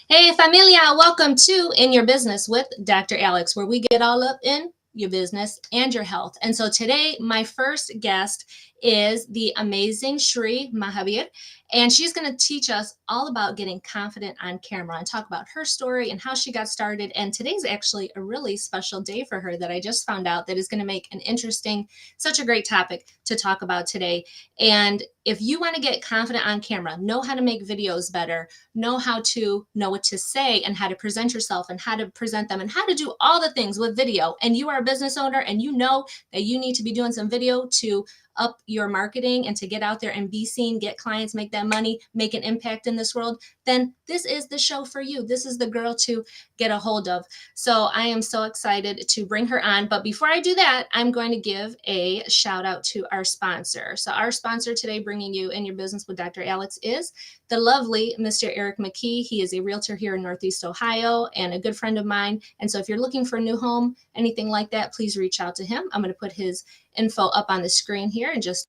Hey familia, welcome to In Your Business with Dr. Alex, where we get all up in your business and your health. And so today, my first guest is the amazing Shri Mahabir, and she's going to teach us all about getting confident on camera and talk about her story and how she got started. And today's actually a really special day for her that I just found out that is going to make an interesting, such a great topic to talk about today. And if you want to get confident on camera, know how to make videos better, know what to say and how to present yourself and how to present them and how to do all the things with video, and you are a business owner and you know that you need to be doing some video to up your marketing and to get out there and be seen, get clients, make that money, make an impact in this world, then this is the show for you. This is the girl to get a hold of. So I am so excited to bring her on. But before I do that, I'm going to give a shout out to our sponsor. So our sponsor today, bringing you In Your Business with Dr. Alex, is the lovely Mr. Eric McKee. He is a realtor here in Northeast Ohio and a good friend of mine. And so if you're looking for a new home, anything like that, please reach out to him. I'm going to put his info up on the screen here and just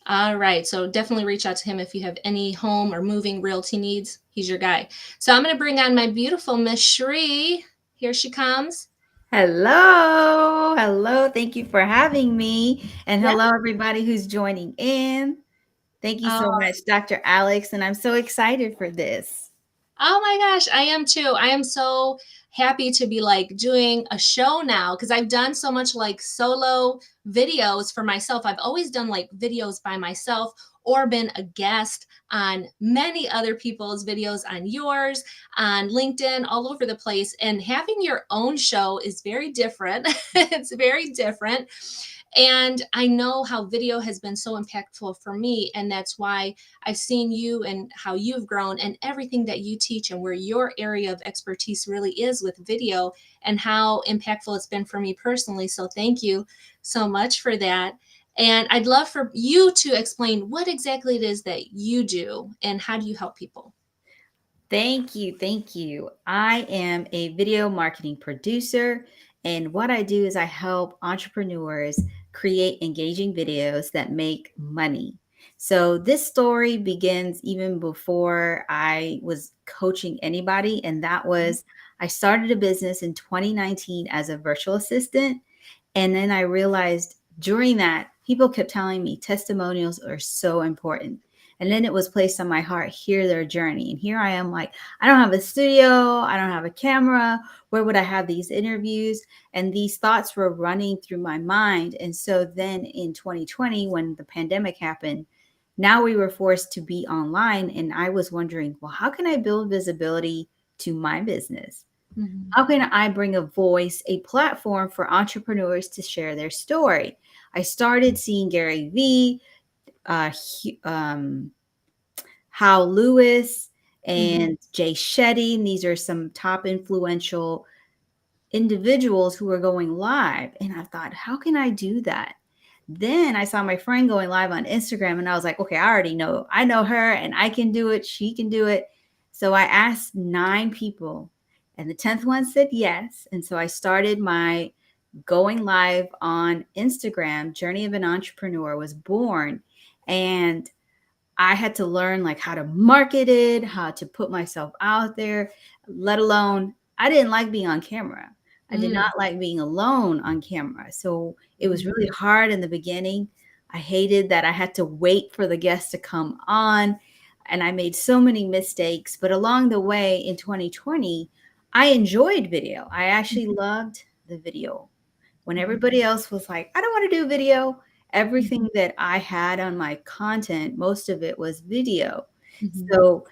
all right. So definitely reach out to him if you have any home or moving realty needs. He's your guy. So I'm going to bring on my beautiful Miss Shri. Here she comes. Hello. Hello. Thank you for having me. And Yeah. hello, everybody who's joining in. Thank you so Oh, much, Dr. Alex. And I'm so excited for this. oh my gosh, I am too. I am so happy to be like doing a show now because I've done so much like solo videos for myself. I've always done like videos by myself or been a guest on many other people's videos, on yours, on LinkedIn, all over the place. And having your own show is very different. It's very different. And I know how video has been so impactful for me. And that's why I've seen you and how you've grown and everything that you teach and where your area of expertise really is with video and how impactful it's been for me personally. So thank you so much for that. And I'd love for you to explain what exactly it is that you do and how do you help people? Thank you. Thank you. I am a video marketing producer. And what I do is I help entrepreneurs create engaging videos that make money. So this story begins even before I was coaching anybody. And that was I started a business in 2019 as a virtual assistant. And then I realized during that, people kept telling me testimonials are so important. And then it was placed on my heart, hear their journey. And here I am like, I don't have a studio. I don't have a camera. Where would I have these interviews? And these thoughts were running through my mind. And so then in 2020, when the pandemic happened, now we were forced to be online. And I was wondering, well, how can I build visibility to my business? Mhm. How can I bring a voice, a platform for entrepreneurs to share their story? I started seeing Gary Vee, uh, Hal Lewis, Mhm. and Jay Shetty. And these are some top influential individuals who are going live. And I thought, how can I do that? Then I saw my friend going live on Instagram and I was like, okay, I know her and I can do it. She can do it. So I asked 9 people and the 10th one said yes. And so I started my going live on Instagram. Journey of an Entrepreneur was born. And I had to learn like how to market it, how to put myself out there, let alone I didn't like being on camera. I did Mm, not like being alone on camera. So it was mm, really hard in the beginning. I hated that I had to wait for the guests to come on and I made so many mistakes. But along the way in 2020, I enjoyed video. I actually loved the video. When everybody else was like, I don't want to do video, everything that I had on my content, most of it was video. mhm, So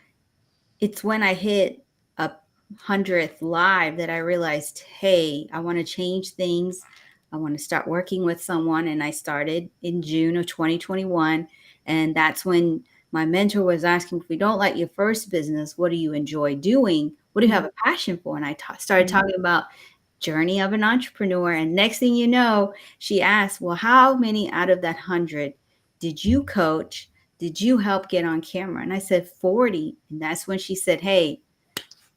it's when I hit a 100th live that I realized, hey, I want to change things. I want to start working with someone. And I started in June of 2021. And that's when my mentor was asking, if we don't like your first business, what do you enjoy doing? What do you have mhm, a passion for? And I started mhm. talking about journey of an entrepreneur. And next thing you know, she asked, well, how many out of that 100 did you coach? Did you help get on camera? And I said 40. And that's when she said, hey,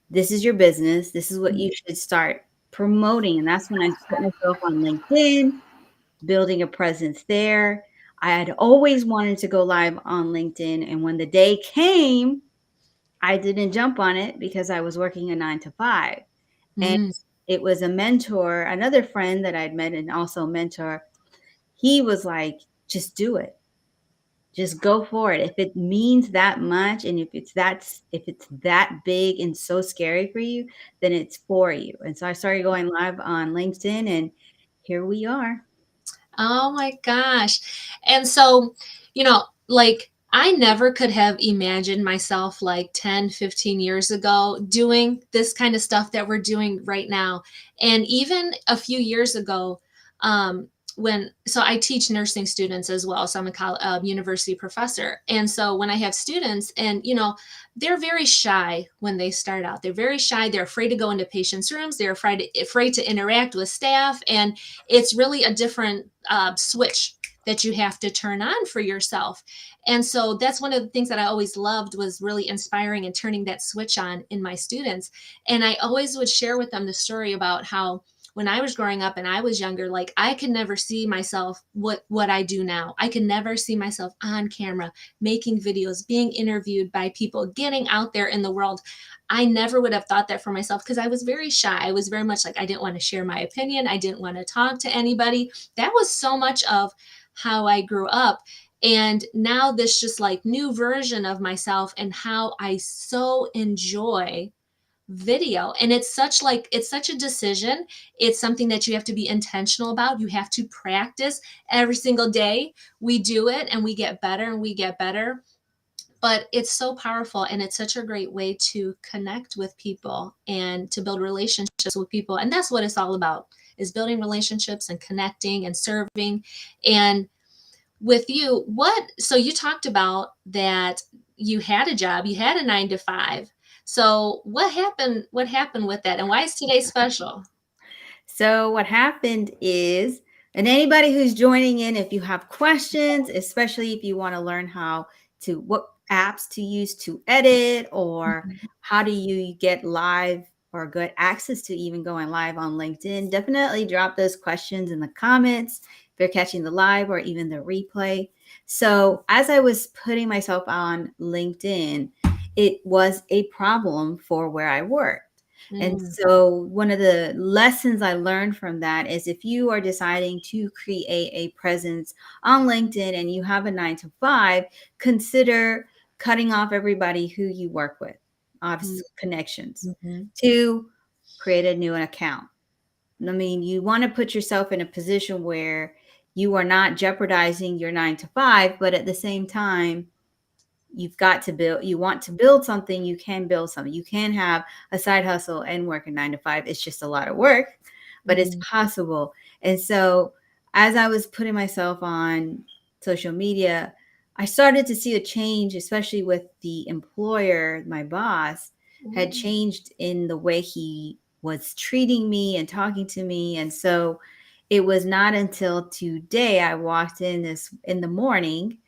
this is your business. This is what you should start promoting. And that's when I put myself on LinkedIn, building a presence there. I had always wanted to go live on LinkedIn. And when the day came, I didn't jump on it because I was working a 9 to 5. And Mm. it was a mentor, another friend that I'd met and also mentor. He was like, just do it. Just go for it. If it means that much and if it's that big and so scary for you, then it's for you. And so I started going live on LinkedIn and here we are. Oh my gosh. And so, like I never could have imagined myself like 10, 15 years ago doing this kind of stuff that we're doing right now. And even a few years ago, so I teach nursing students as well. So I'm a university professor. And so when I have students and, they're very shy when they start out. They're very shy. They're afraid to go into patients' rooms. They're afraid to interact with staff. And it's really a different switch that you have to turn on for yourself. And so that's one of the things that I always loved was really inspiring and turning that switch on in my students. And I always would share with them the story about how when I was growing up and I was younger, like I could never see myself what I do now. I could never see myself on camera, making videos, being interviewed by people, getting out there in the world. I never would have thought that for myself because I was very shy. I was very much like I didn't want to share my opinion. I didn't want to talk to anybody. That was so much of how I grew up. And now this just like new version of myself and how I so enjoy video. And it's such a decision. It's something that you have to be intentional about. You have to practice every single day. We do it and we get better and we get better, but it's so powerful and it's such a great way to connect with people and to build relationships with people. And that's what it's all about, is building relationships and connecting and serving. And with you, so you talked about that you had a job, you had a 9 to 5. So what happened with that and why is today special? So what happened is, and anybody who's joining in, if you have questions, especially if you want to learn what apps to use to edit, or Mhm, how do you get live or good access to even going live on LinkedIn, definitely drop those questions in the comments if you're catching the live or even the replay. So as I was putting myself on LinkedIn, it was a problem for where I work. And mm, so one of the lessons I learned from that is if you are deciding to create a presence on LinkedIn and you have a 9 to 5, consider cutting off everybody who you work with, mm, obviously connections, mhm, to create a new account. I mean, you want to put yourself in a position where you are not jeopardizing your 9 to 5, but at the same time, you want to build something, you can build something. You can have a side hustle and work a 9 to 5. It's just a lot of work, but it's mm, possible. And so as I was putting myself on social media, I started to see a change, especially with the employer. My boss had changed in the way he was treating me and talking to me. And so it was not until today I walked in the morning,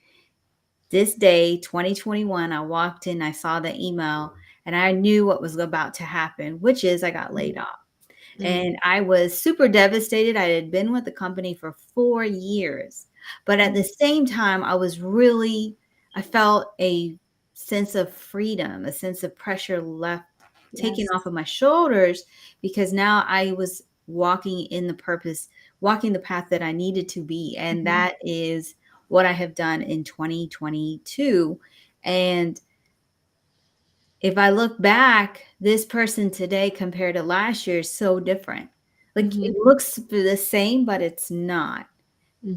this day, 2021, I walked in, I saw the email, and I knew what was about to happen, which is I got laid off. Mm, And I was super devastated. I had been with the company for 4 years. But at the same time, I felt a sense of freedom, a sense of pressure left, taken yes. off of my shoulders, because now I was walking the path that I needed to be. And Mhm, that is what I have done in 2022. And if I look back, this person today compared to last year is so different. Like it mhm, looks the same, but it's not.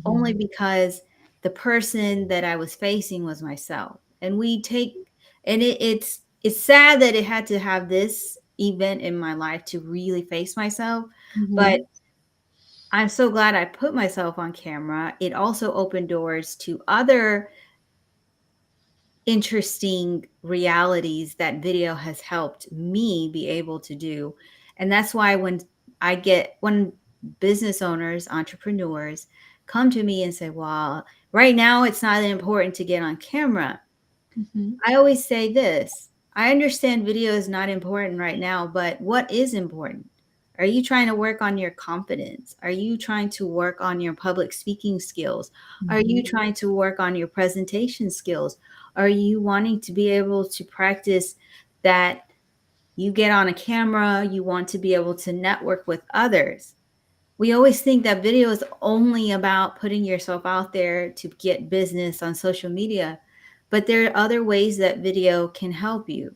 Only mhm, because the person that I was facing was myself. And it's sad that it had to have this event in my life to really face myself. But mhm, I'm so glad I put myself on camera. It also opened doors to other interesting realities that video has helped me be able to do. And that's why when business owners, entrepreneurs come to me and say, well, right now it's not important to get on camera. mhm, I always say this: I understand video is not important right now, but what is important? Are you trying to work on your confidence? Are you trying to work on your public speaking skills? Are you mhm, trying to work on your presentation skills? Are you wanting to be able to practice that you get on a camera, you want to be able to network with others? We always think that video is only about putting yourself out there to get business on social media, but there are other ways that video can help you.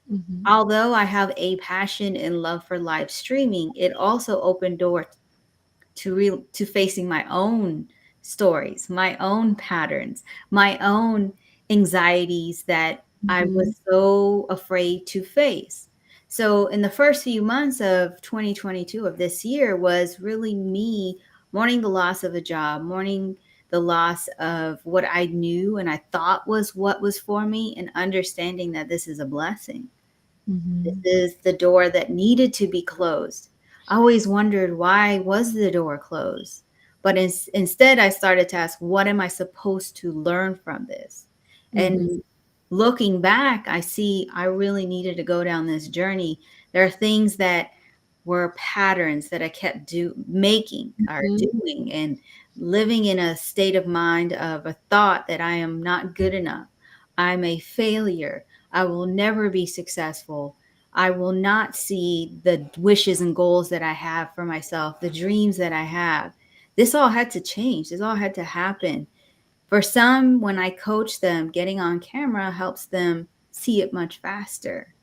mhm, Although I have a passion and love for live streaming, it also opened doors to facing my own stories, my own patterns, my own anxieties that I mhm, was so afraid to face. So in the first few months of 2022 of this year was really me mourning the loss of a job, mourning the loss of what I knew and I thought was what was for me, and understanding that this is a blessing. This mhm, is the door that needed to be closed. I always wondered, why was the door closed? But instead, I started to ask, what am I supposed to learn from this? mhm, And looking back, I see I really needed to go down this journey. There are things that were patterns that I kept making or mhm, doing, and living in a state of mind of a thought that I am not good enough. I'm a failure. I will never be successful. I will not see the wishes and goals that I have for myself, the dreams that I have. This all had to change. This all had to happen. For some, when I coach them, getting on camera helps them see it much faster.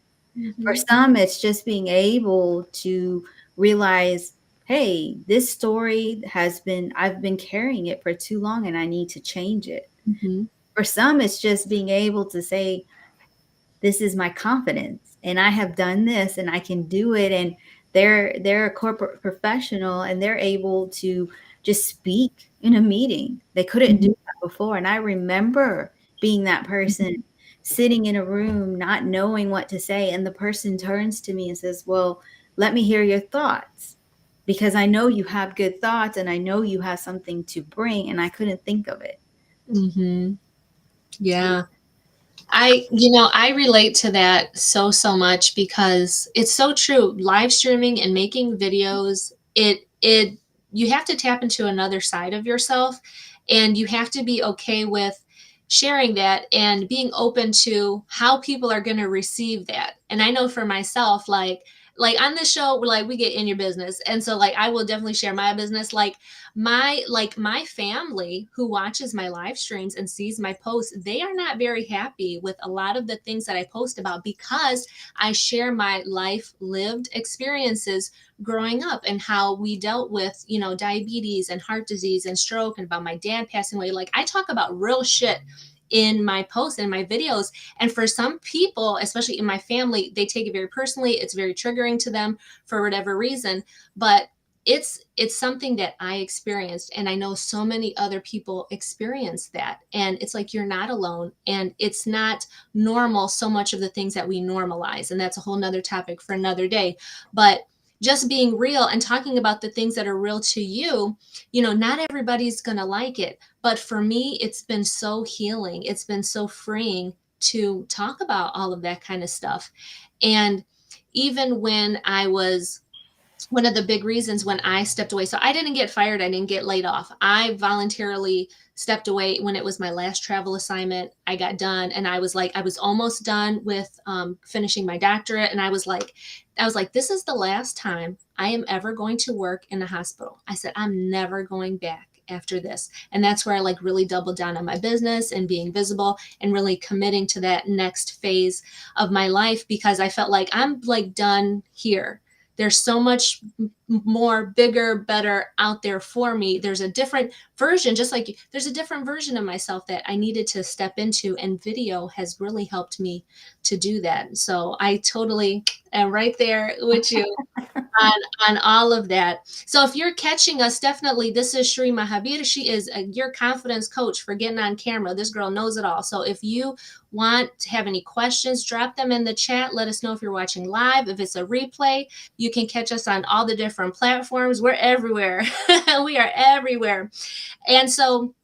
For mhm, some, it's just being able to realize, hey, this story I've been carrying it for too long and I need to change it. mhm, For some, it's just being able to say, this is my confidence and I have done this and I can do it. And they're a corporate professional and they're able to just speak in a meeting. They couldn't do mhm, that before. And I remember being that person, mhm, sitting in a room not knowing what to say, and the person turns to me and says, well, let me hear your thoughts, because I know you have good thoughts and I know you have something to bring, and I couldn't think of it. mhm. Yeah. I relate to that so much because it's so true. Live streaming and making videos, you have to tap into another side of yourself, and you have to be okay with sharing that and being open to how people are going to receive that. And I know for myself, like on this show, like we get in your business. And so like I will definitely share my business. My family who watches my live streams and sees my posts, they are not very happy with a lot of the things that I post about, because I share my life lived experiences growing up and how we dealt with, diabetes and heart disease and stroke, and about my dad passing away. Like I talk about real shit in my posts and my videos. And for some people, especially in my family, they take it very personally. It's very triggering to them for whatever reason. But it's something that I experienced, and I know so many other people experience that, and it's like you're not alone, and it's not normal, so much of the things that we normalize, and that's a whole nother topic for another day. But just being real and talking about the things that are real to you, not everybody's going to like it. But for me, it's been so healing. It's been so freeing to talk about all of that kind of stuff. And even when I was one of the big reasons when I stepped away. So I didn't get fired, I didn't get laid off. I voluntarily stepped away when it was my last travel assignment. I got done and I was like, I was almost done with finishing my doctorate. And I was like, this is the last time I am ever going to work in a hospital. I said, I'm never going back after this. And that's where I like really doubled down on my business and being visible and really committing to that next phase of my life, because I felt like I'm like done here. There's so much more, bigger, better out there for me. There's a different version, just like there's a different version of myself that I needed to step into, and video has really helped me to do that. So I totally am right there with you on, on all of that. So if you're catching us, definitely, this is Shri Mahabir. She is your confidence coach for getting on camera. This girl knows it all. So if you want to have any questions, drop them in the chat. Let us know if you're watching live. If it's a replay, you can catch us on all the different platforms. We're everywhere. We are everywhere. And so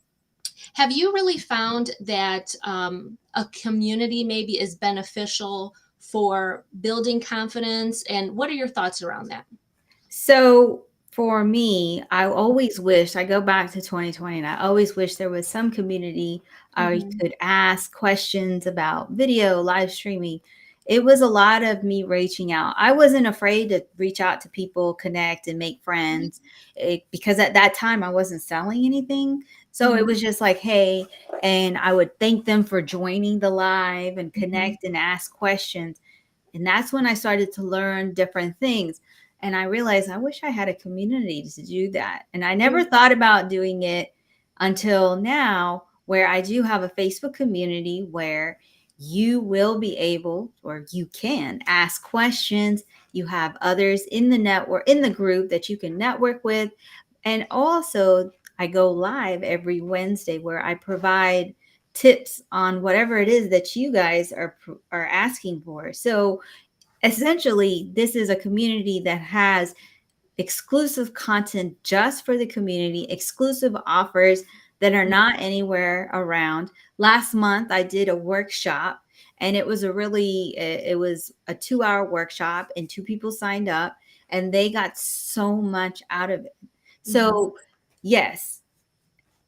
have you really found that a community maybe is beneficial for building confidence? And what are your thoughts around that? So for me, I always wish, I go back to 2020, and I always wish there was some community I Mhm. could ask questions about video, live streaming. It was a lot of me reaching out. I wasn't afraid to reach out to people, connect, and make friends, because at that time I wasn't selling anything. So it Mhm. was just like, hey, and I would thank them for joining the live and Mhm. connect and ask questions. And that's when I started to learn different things. And I realized I wish I had a community to do that. And I never thought about doing it until now, where I do have a Facebook community where you will be able, or you can ask questions. You have others in the network, in the group, that you can network with. And also, I go live every Wednesday where I provide tips on whatever it is that you guys are asking for. So essentially, this is a community that has exclusive content just for the community, exclusive offers that are not anywhere around. Last month, I did a workshop, and it was a 2-hour workshop, and 2 people signed up, and they got so much out of it. Mhm. So, yes,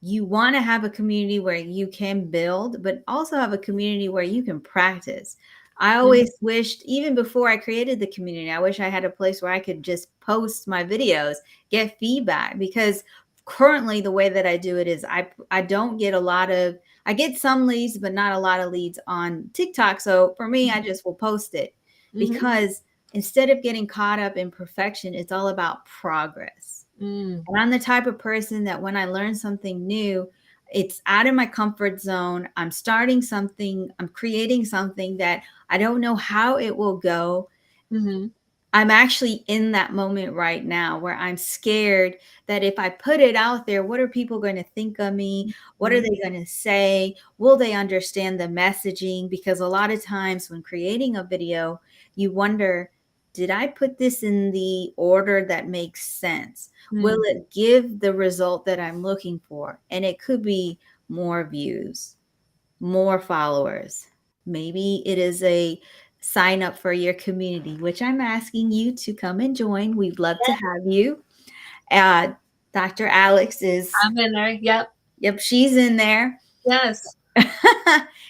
you want to have a community where you can build, but also have a community where you can practice. I Mhm. always wished, even before I created the community, I wish I had a place where I could just post my videos, get feedback, because currently the way that I do it is I don't get a lot of, I get some leads, but not a lot of leads on TikTok. So for me, I just will post it, Mhm. because instead of getting caught up in perfection, it's all about progress. Mm. And I'm the type of person that when I learn something new, it's out of my comfort zone. I'm starting something, I'm creating something that I don't know how it will go. Mhm. I'm actually in that moment right now where I'm scared that if I put it out there, what are people going to think of me? What are Mhm. they going to say? Will they understand the messaging? Because a lot of times when creating a video, you wonder, did I put this in the order that makes sense? Will Mm. it give the result that I'm looking for? And it could be more views, more followers. Maybe it is a sign up for your community, which I'm asking you to come and join. We'd love to have you. Uh, Dr. Alex is, I'm in there. Yep. yep, she's in there. Yes.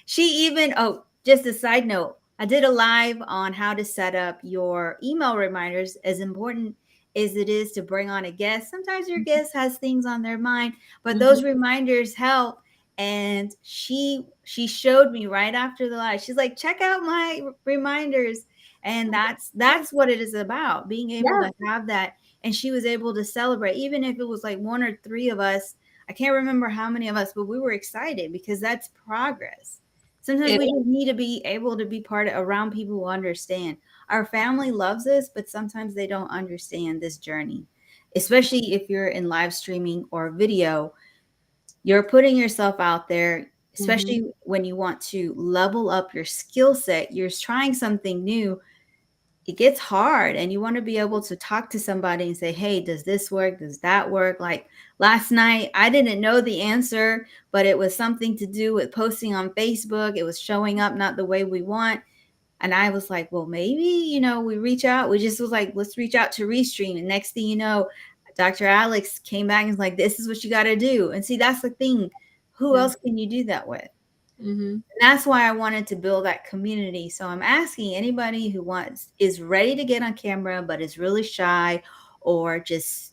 She even, oh, just a side note, I did a live on how to set up your email reminders. As important as it is to bring on a guest, sometimes your guest has things on their mind, but Mhm. those reminders help. And she showed me right after the live. She's like, check out my reminders. And that's what it is about, being able Yeah. to have that. And she was able to celebrate, even if it was like 1 or 3 of us. I can't remember how many of us, but we were excited because that's progress. Sometimes It we is. just need to be able to be part of, around people who understand. Our family loves us, but sometimes they don't understand this journey. Especially if you're in live streaming or video, you're putting yourself out there, Mhm. especially when you want to level up your skill set, you're trying something new. it gets hard, and you want to be able to talk to somebody and say, hey, does this work? Does that work? Like last night, I didn't know the answer, but it was something to do with posting on Facebook. It was showing up not the way we want. And I was like, well, maybe, we reach out. We just was like, let's reach out to Restream. And next thing you know, Dr. Alex came back and was like, this is what you got to do. And see, that's the thing. Who Yeah. else can you do that with? Mm-hmm. And that's why I wanted to build that community. So I'm asking anybody who is ready to get on camera, but is really shy, or just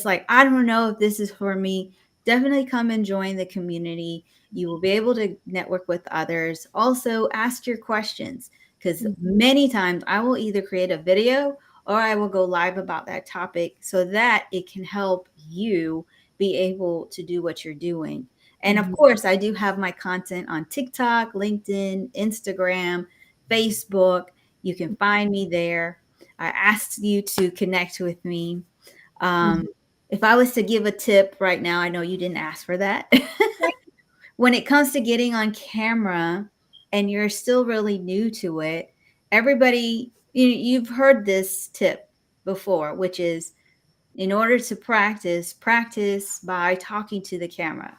like, I don't know if this is for me, definitely come and join the community. You will be able to network with others. Also, ask your questions, because many times I will either create a video or I will go live about that topic so that it can help you be able to do what you're doing. And of Mm-hmm. course, I do have my content on TikTok, LinkedIn, Instagram, Facebook. You can find me there. I asked you to connect with me. Mm-hmm. If I was to give a tip right now, I know you didn't ask for that. When it comes to getting on camera and you're still really new to it, everybody, you've heard this tip before, which is, in order to practice by talking to the camera.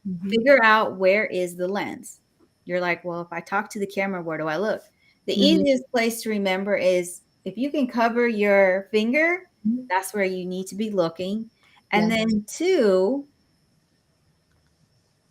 Mm-hmm. Figure out where is the lens. You're like, well, if I talk to the camera, where do I look? The Mm-hmm. easiest place to remember is if you can cover your finger, that's where you need to be looking. And Yeah. then two,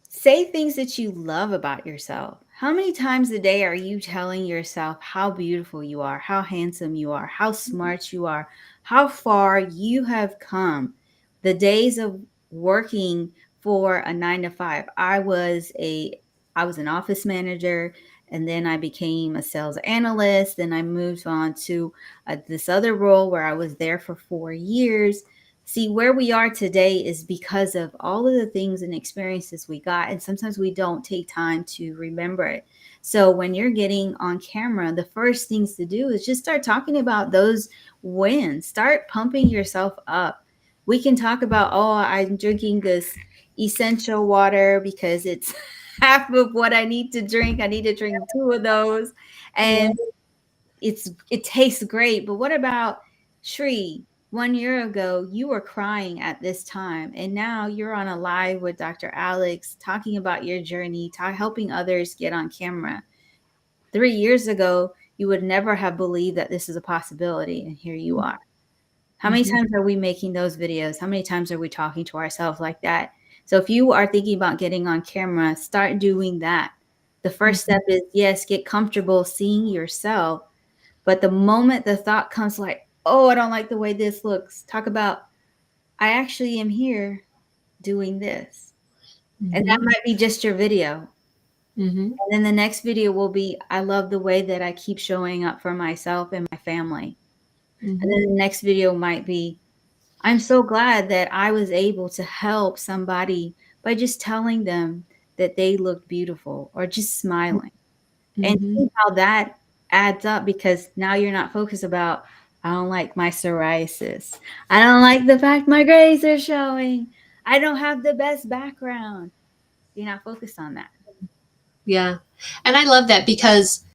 say things that you love about yourself. How many times a day are you telling yourself how beautiful you are, how handsome you are, how smart you are, how far you have come? The days of working for a 9 to 5. I was an office manager, and then I became a sales analyst. Then I moved on to this other role where I was there for 4 years. See, where we are today is because of all of the things and experiences we got. And sometimes we don't take time to remember it. So when you're getting on camera, the first things to do is just start talking about those wins. Start pumping yourself up. We can talk about, oh, I'm drinking this essential water because it's half of what I need to drink. I need to drink 2 of those. Yeah. And it tastes great. But what about Shri? 1 year ago, you were crying at this time, and now you're on a live with Dr. Alex talking about your journey, helping others get on camera. 3 years ago, you would never have believed that this is a possibility, and here you are. How many Mm-hmm. times are we making those videos? How many times are we talking to ourselves like that? So if you are thinking about getting on camera, start doing that. The first Mm-hmm. step is, yes, get comfortable seeing yourself. But the moment the thought comes like, oh, I don't like the way this looks, talk about, I actually am here doing this. And that Mm-hmm. might be just your video. Mm-hmm. And then the next video will be, I love the way that I keep showing up for myself and my family. And Mm-hmm. then the next video might be, I'm so glad that I was able to help somebody by just telling them that they looked beautiful, or just smiling. And Mm-hmm. see how that adds up, because now you're not focused about, I don't like my psoriasis. I don't like the fact my grades are showing. I don't have the best background. You're not focused on that. Yeah. And I love that because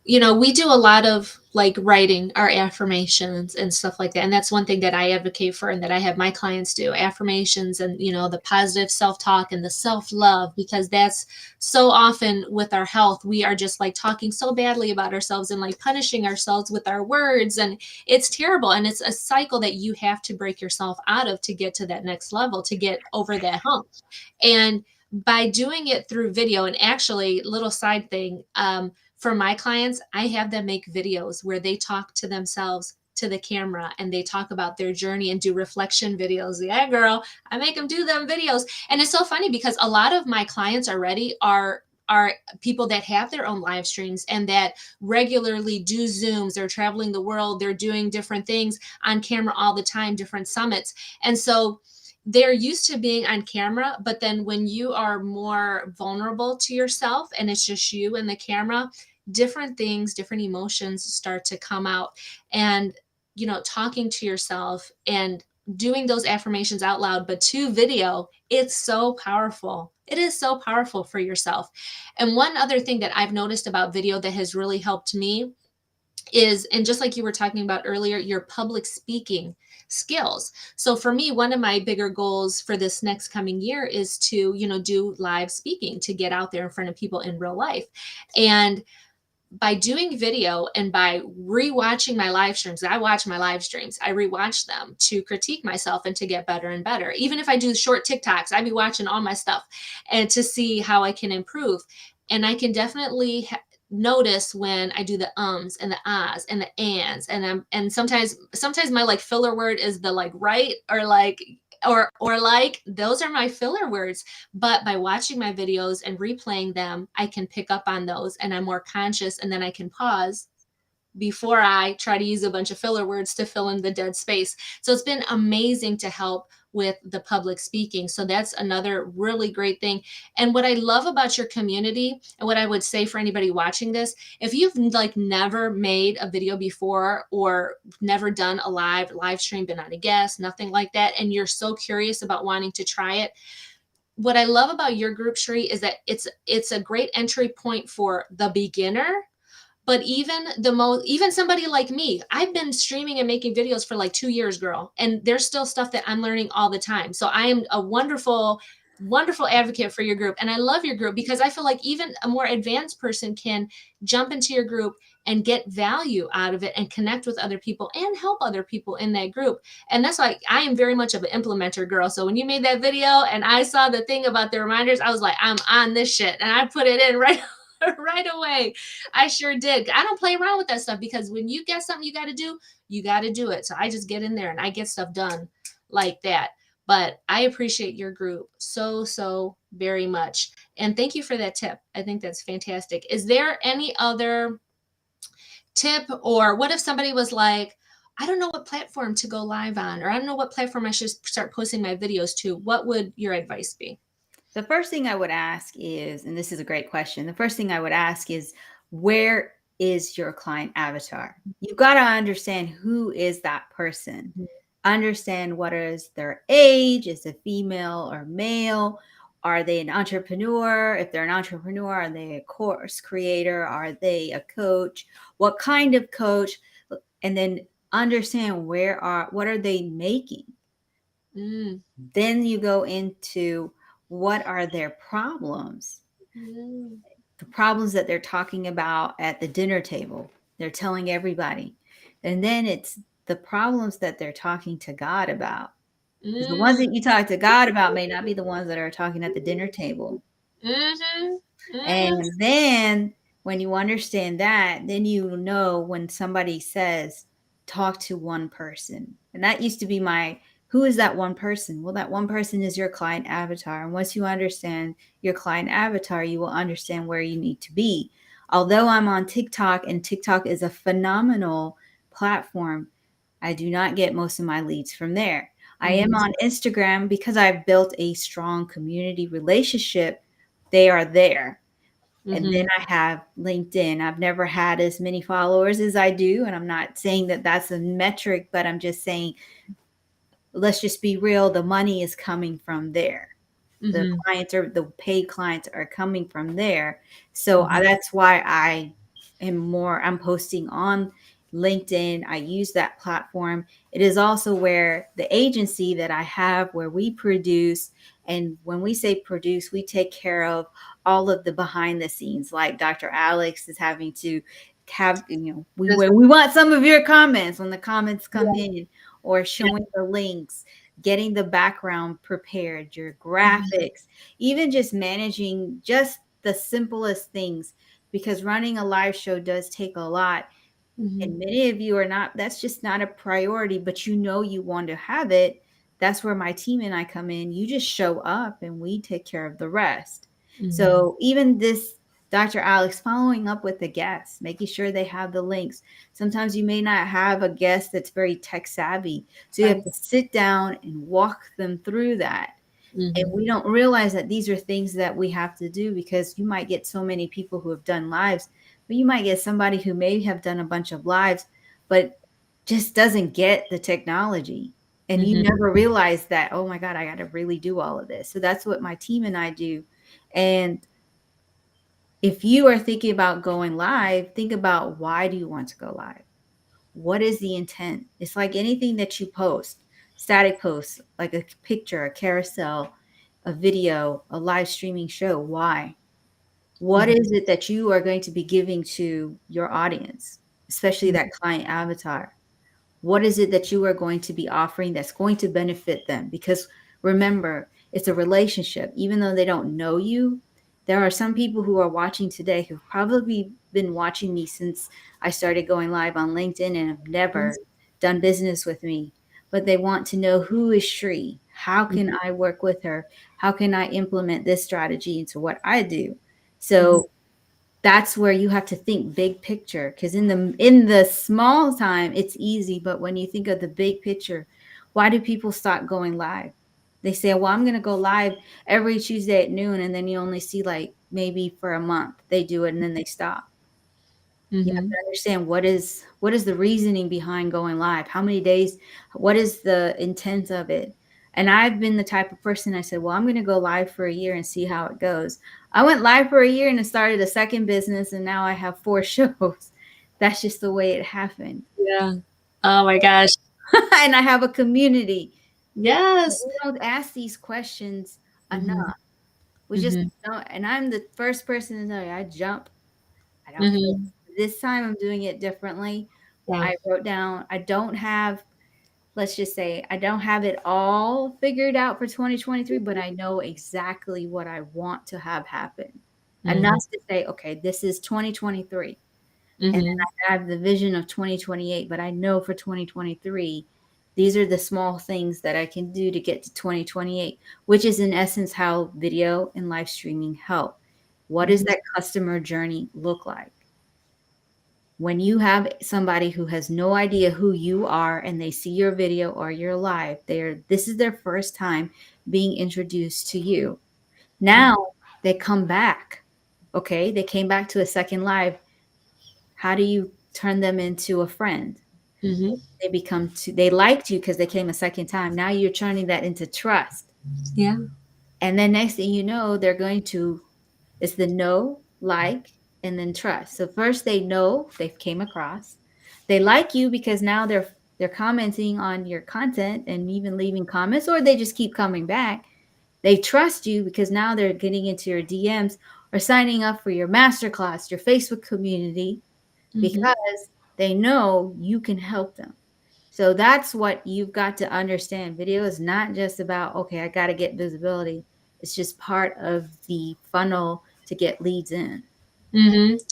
we do a lot of like writing our affirmations and stuff like that. And that's one thing that I advocate for and that I have my clients do, affirmations and, the positive self talk and the self love, because that's so often with our health, we are just like talking so badly about ourselves and like punishing ourselves with our words. And it's terrible. And it's a cycle that you have to break yourself out of to get to that next level, to get over that hump. And by doing it through video, and actually, little side thing, for my clients, I have them make videos where they talk to themselves to the camera and they talk about their journey and do reflection videos. Yeah, girl, I make them do them videos. And it's so funny because a lot of my clients already are people that have their own live streams and that regularly do Zooms. They're traveling the world. They're doing different things on camera all the time, different summits. And so they're used to being on camera, but then when you are more vulnerable to yourself and it's just you and the camera, different things, different emotions start to come out. And, talking to yourself and doing those affirmations out loud, but to video, it's so powerful. It is so powerful for yourself. And one other thing that I've noticed about video that has really helped me is, and just like you were talking about earlier, your public speaking skills. So for me, one of my bigger goals for this next coming year is to, do live speaking, to get out there in front of people in real life. And by doing video and by rewatching my live streams, I watch my live streams, I rewatch them to critique myself and to get better and better. Even if I do short TikToks, I be watching all my stuff and to see how I can improve. And I can definitely notice when I do the ums and the ahs and the ands, and sometimes my like filler word is the like right or like or like, those are my filler words. But by watching my videos and replaying them, I can pick up on those and I'm more conscious, and then I can pause before I try to use a bunch of filler words to fill in the dead space. So it's been amazing to help with the public speaking. So that's another really great thing. And what I love about your community, and what I would say for anybody watching this, if you've like never made a video before or never done a live stream, been on a guest, nothing like that, and you're so curious about wanting to try it, what I love about your group, Sheree, is that it's a great entry point for the beginner. But even somebody like me, I've been streaming and making videos for like 2 years, girl, and there's still stuff that I'm learning all the time. So I am a wonderful advocate for your group, and I love your group because I feel like even a more advanced person can jump into your group and get value out of it and connect with other people and help other people in that group. And that's why I am very much of an implementer, girl. So when you made that video and I saw the thing about the reminders, I was like, I'm on this shit, and I put it in right right away. I sure did. I don't play around with that stuff because when you get something you got to do it. So I just get in there and I get stuff done like that. But I appreciate your group so very much. And thank you for that tip. I think that's fantastic. Is there any other tip, or what if somebody was like, I don't know what platform to go live on, or I don't know what platform I should start posting my videos to? What would your advice be? The first thing I would ask is, and this is a great question, the first thing I would ask is, where is your client avatar? You've got to understand who is that person. Understand what is their age, is it female or male? Are they an entrepreneur? If they're an entrepreneur, are they a course creator? Are they a coach? What kind of coach? And then understand what are they making? Mm. Then you go into what are their problems? Mm. The problems that they're talking about at the dinner table. They're telling everybody. And then it's the problems that they're talking to God about. Because the ones Mm. that you talk to God about may not be the ones that are talking at the dinner table. Mm-hmm. Mm-hmm. And then when you understand that, then you know when somebody says, talk to one person. And that used to be who is that one person? Well, that one person is your client avatar. And once you understand your client avatar, you will understand where you need to be. Although I'm on TikTok, and TikTok is a phenomenal platform, I do not get most of my leads from there. I am Mm-hmm. on Instagram because I've built a strong community relationship. They are there. And then Mm-hmm. I have LinkedIn. I've never had as many followers as I do. And I'm not saying that that's a metric, but I'm just saying, let's just be real. The money is coming from there. The Mm-hmm. the paid clients are coming from there. So Mm-hmm. that's why I'm posting on LinkedIn. I use that platform. It is also where the agency that I have, where we produce, and when we say produce, we take care of all of the behind the scenes, like Dr. Alex is having to have, we want some of your comments when the comments come in, or showing the links, getting the background prepared, your graphics, even just managing just the simplest things, because running a live show does take a lot. Mm-hmm. And many of you are not, that's just not a priority, but you want to have it. That's where my team and I come in. You just show up and we take care of the rest. Mm-hmm. So even this, Dr. Alex, following up with the guests, making sure they have the links. Sometimes you may not have a guest that's very tech savvy. So you have Right. to sit down and walk them through that. And Mm-hmm. we don't realize that these are things that we have to do, because you might get so many people who have done lives, but you might get somebody who may have done a bunch of lives, but just doesn't get the technology. And you Mm-hmm. never realize that, oh my God, I got to really do all of this. So that's what my team and I do. And If you are thinking about going live, think about, why do you want to go live? What is the intent? It's like anything that you post, static posts, like a picture, a carousel, a video, a live streaming show. Why? What Mhm. is it that you are going to be giving to your audience, especially Mhm. that client avatar? What is it that you are going to be offering that's going to benefit them? Because remember, it's a relationship. Even though they don't know you, there are some people who are watching today who've probably been watching me since I started going live on LinkedIn and have never done business with me. But they want to know, who is Shri? How can I work with her? How can I implement this strategy into what I do? Mhm. So that's where you have to think big picture, because in the small time it's easy, but when you think of the big picture, why do people stop going live? They say, well, I'm going to go live every Tuesday at noon, and then you only see, like, maybe for a month they do it and then they stop. You have Mhm. to understand, what is the reasoning behind going live, how many days, what is the intent of it. And I've been the type of person, I said, well, I'm going to go live for a year and see how it goes. I went live for a year and I started a second business, and now I have 4 shows. That's just the way it happened. Yeah. Oh my gosh. And I have a community. But Yes. we don't ask these questions Mhm. enough. We just Mhm. don't. And I'm the first person to tell you, I jump. I don't care. Mhm. This time I'm doing it differently. Yeah. I wrote down, I don't have, let's just say, I don't have it all figured out for 2023, but I know exactly what I want to have happen. Mhm. Enough to say, okay, this is 2023. And then Mhm. I have the vision of 2028, but I know for 2023, these are the small things that I can do to get to 2028, which is in essence how video and live streaming help. What does Mhm. that customer journey look like? When you have somebody who has no idea who you are and they see your video or your live, this is their first time being introduced to you. Now they come back. Okay, they came back to a second live. How do you turn them into a friend? Mhm. They liked you because they came a second time. Now you're turning that into trust. Yeah. And then next thing you know, they're going to, it's the know, like, and then trust. So first they know, they came across. They like you because now they're commenting on your content and even leaving comments, or they just keep coming back. They trust you because now they're getting into your DMs or signing up for your masterclass, your Facebook community, Mhm. because they know you can help them. So that's what you've got to understand. Video is not just about, okay, I got to get visibility. It's just part of the funnel to get leads in.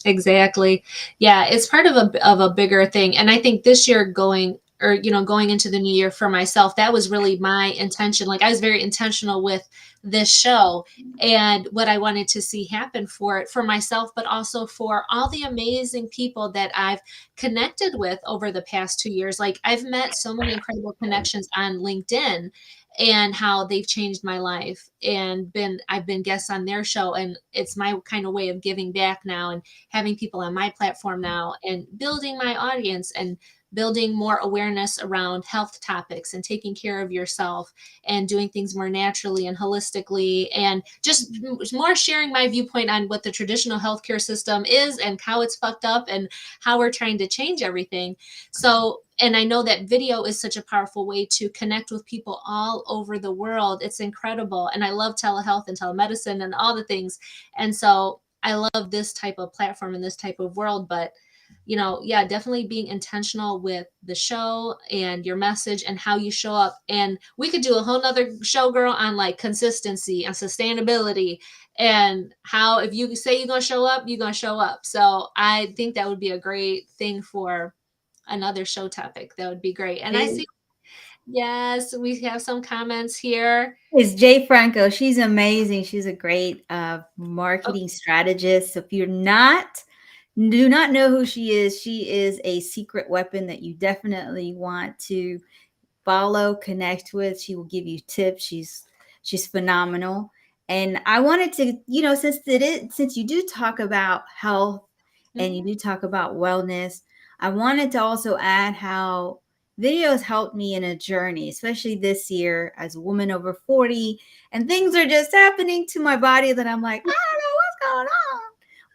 Exactly. Yeah, it's part of a bigger thing. And I think this year going, or going into the new year for myself, that was really my intention. Like I was very intentional with this show and what I wanted to see happen for it, for myself, but also for all the amazing people that I've connected with over the past 2 years. Like I've met so many incredible connections on LinkedIn and how they've changed my life, and I've been guests on their show, and it's my kind of way of giving back now and having people on my platform now and building my audience and building more awareness around health topics and taking care of yourself and doing things more naturally and holistically, and just more sharing my viewpoint on what the traditional healthcare system is and how it's fucked up and how we're trying to change everything. So, and I know that video is such a powerful way to connect with people all over the world. It's incredible. And I love telehealth and telemedicine and all the things. And so I love this type of platform and this type of world. But, yeah, definitely being intentional with the show and your message and how you show up. And we could do a whole nother show, girl, on like consistency and sustainability and how if you say you're going to show up, you're going to show up. So I think that would be a great thing for another show topic. That would be great. And I see, yes, we have some comments here. It's Jay Franco. She's amazing. She's a great Oh, marketing strategist. So if do not know who she is a secret weapon that you definitely want to follow, connect with. She will give you tips. She's phenomenal. And I wanted to, since you do talk about health and you mhm, do talk about wellness, I wanted to also add how videos helped me in a journey, especially this year as a woman over 40, and things are just happening to my body that I'm like, I don't know what's going on.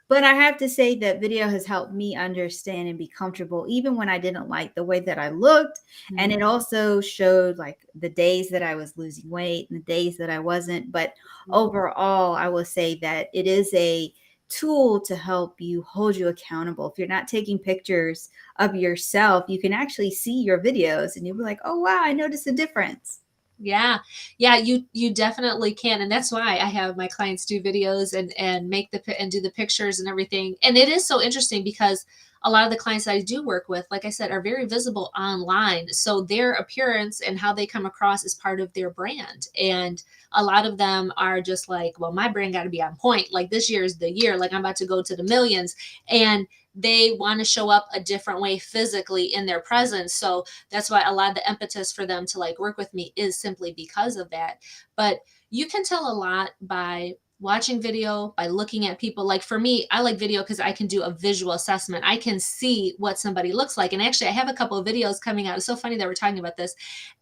But I have to say that video has helped me understand and be comfortable even when I didn't like the way that I looked. And it also showed like the days that I was losing weight and the days that I wasn't. But overall, I will say that it is a tool to help you hold you accountable. If you're not taking pictures of yourself, you can actually see your videos and you'll be like, oh, wow, I noticed a difference. Yeah. Yeah, you definitely can. And that's why I have my clients do videos and make and do the pictures and everything. And it is so interesting because a lot of the clients that I do work with, like I said, are very visible online. So their appearance and how they come across is part of their brand. And a lot of them are just like, well, my brand got to be on point. Like this year is the year, like I'm about to go to the millions. And they want to show up a different way physically in their presence. So that's why a lot of the impetus for them to like work with me is simply because of that. But you can tell a lot by watching video, by looking at people. Like for me, I like video because I can do a visual assessment. I can see what somebody looks like. And actually, I have a couple of videos coming out. It's so funny that we're talking about this.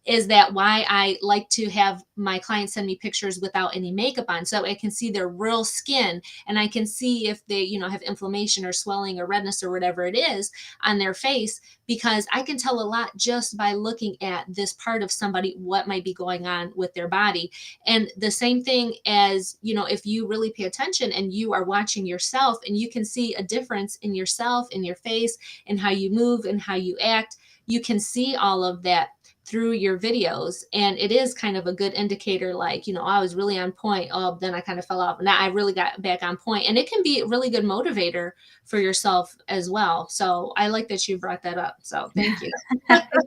Is that why I like to have my clients send me pictures without any makeup on, so I can see their real skin and I can see if they, have inflammation or swelling or redness or whatever it is on their face, because I can tell a lot just by looking at this part of somebody, what might be going on with their body. And the same thing as, if you really pay attention and you are watching yourself and you can see a difference in yourself, in your face, and how you move and how you act, you can see all of that through your videos. And it is kind of a good indicator, like, I was really on point. Oh, then I kind of fell off. Now I really got back on point. And it can be a really good motivator for yourself as well. So I like that you brought that up. So thank you.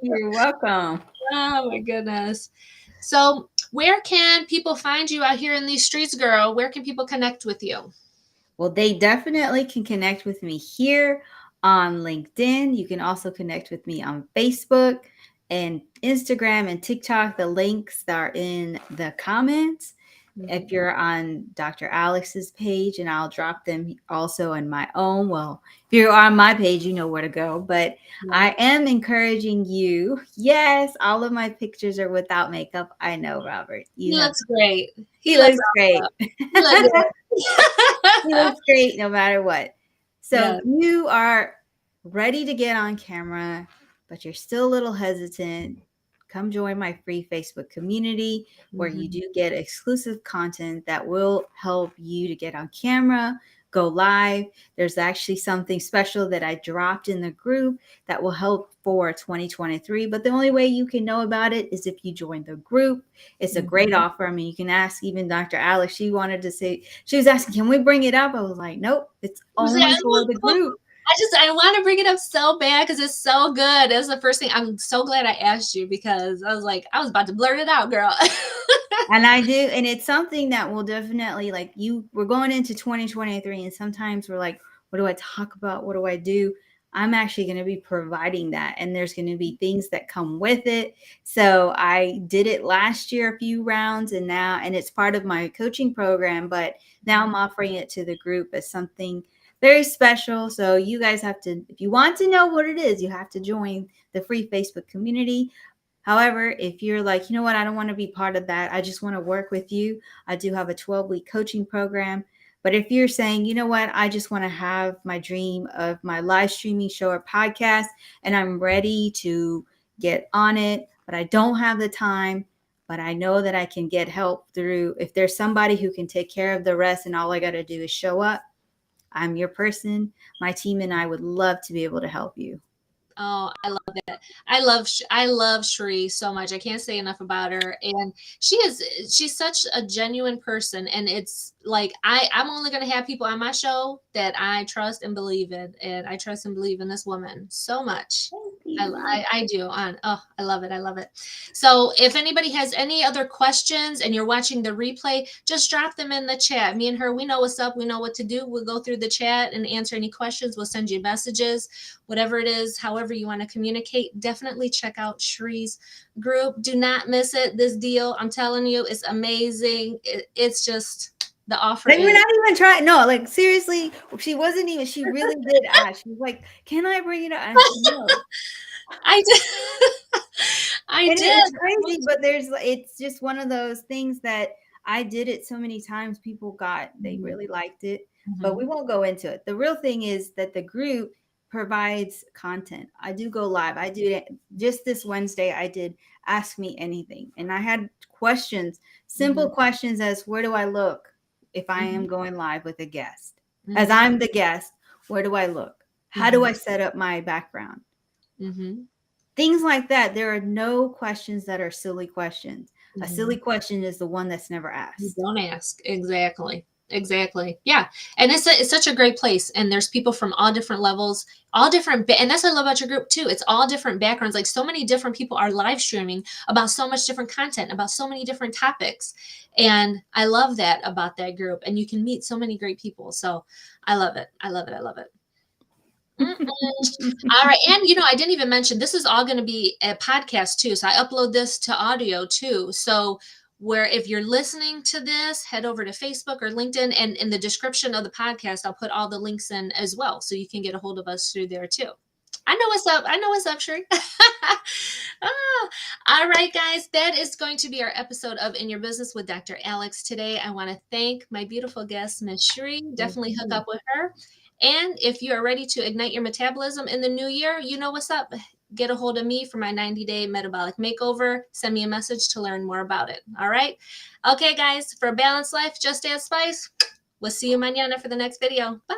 You're welcome. Oh my goodness. So where can people find you out here in these streets, girl? Where can people connect with you? Well, they definitely can connect with me here on LinkedIn. You can also connect with me on Facebook and Instagram and TikTok. The links are in the comments. If you're on Dr. Alex's page, and I'll drop them also on my own. Well, if you're on my page, you know where to go. But I am encouraging you. Yes, all of my pictures are without makeup. I know, Robert. He looks great. He looks great. He looks He looks great no matter what. So Yeah. if you are ready to get on camera, but you're still a little hesitant, come join my free Facebook community where you do get exclusive content that will help you to get on camera, go live. There's actually something special that I dropped in the group that will help for 2023. But the only way you can know about it is if you join the group. It's a great offer. I mean, you can ask even Dr. Alex. She was asking, can we bring it up? I was like, nope, it's only for the group. I want to bring it up so bad because it's so good. It was the first thing. I'm so glad I asked you because I was like, I was about to blurt it out, girl. And I do. And it's something that will definitely, like, we're going into 2023 and sometimes we're like, what do I talk about? What do I do? I'm actually going to be providing that. And there's going to be things that come with it. So I did it last year, a few rounds, and it's part of my coaching program. But now I'm offering it to the group as something very special. So you guys have to, if you want to know what it is, you have to join the free Facebook community. However, if you're like, you know what, I don't want to be part of that, I just want to work with you, I do have a 12-week coaching program. But if you're saying, you know what, I just want to have my dream of my live streaming show or podcast, and I'm ready to get on it, but I don't have the time, but I know that I can get help through, if there's somebody who can take care of the rest and all I got to do is show up, I'm your person. My team and I would love to be able to help you. Oh, I love that. I love Shri so much. I can't say enough about her. And she's such a genuine person. And it's like, I'm only going to have people on my show that I trust and believe in. And I trust and believe in this woman so much. I do. Oh, I love it. I love it. So if anybody has any other questions and you're watching the replay, just drop them in the chat. Me and her, we know what's up. We know what to do. We'll go through the chat and answer any questions. We'll send you messages, whatever it is, however you want to communicate. Definitely check out Shri's group. Do not miss it. This deal, I'm telling you, it's amazing. It's just... the offer. Like, we're not even trying. No, like, seriously, she really did ask. She was like, can I bring it up? I said, no. I did. I did. It's crazy, but it's just one of those things that I did it so many times. They really liked it, but we Mhm. won't go into it. The real thing is that the group provides content. I do go live. I do it just this Wednesday. I did Ask Me Anything, and I had questions, simple Mhm. questions as where do I look if I am Mhm. going live with a guest? As Mhm. I'm the guest, where do I look? How do Mhm. I set up my background? Mhm. Things like that. There are no questions that are silly questions. A silly Mhm. question is the one that's never You asked. don't ask. Exactly. Exactly. Yeah. And it's such a great place. And there's people from all different levels, all different. And that's what I love about your group too. It's all different backgrounds. Like so many different people are live streaming about so much different content, about so many different topics. And I love that about that group. And you can meet so many great people. So I love it. I love it. I love it. Mm-mm. All right. And, I didn't even mention this is all going to be a podcast too. So I upload this to audio too. So, where if you're listening to this, head over to Facebook or LinkedIn. And in the description of the podcast, I'll put all the links in as well. So you can get a hold of us through there too. I know what's up. I know what's up, Sheree. Ah, all right, guys. That is going to be our episode of In Your Business with Dr. Alex today. I want to thank my beautiful guest, Miss Sheree. Thank Definitely hook you. up with her. And if you are ready to ignite your metabolism in the new year, you know what's up. Get a hold of me for my 90-day metabolic makeover. Send me a message to learn more about it. All right. Okay, guys, for a balanced life, just add spice. We'll see you mañana for the next video. Bye.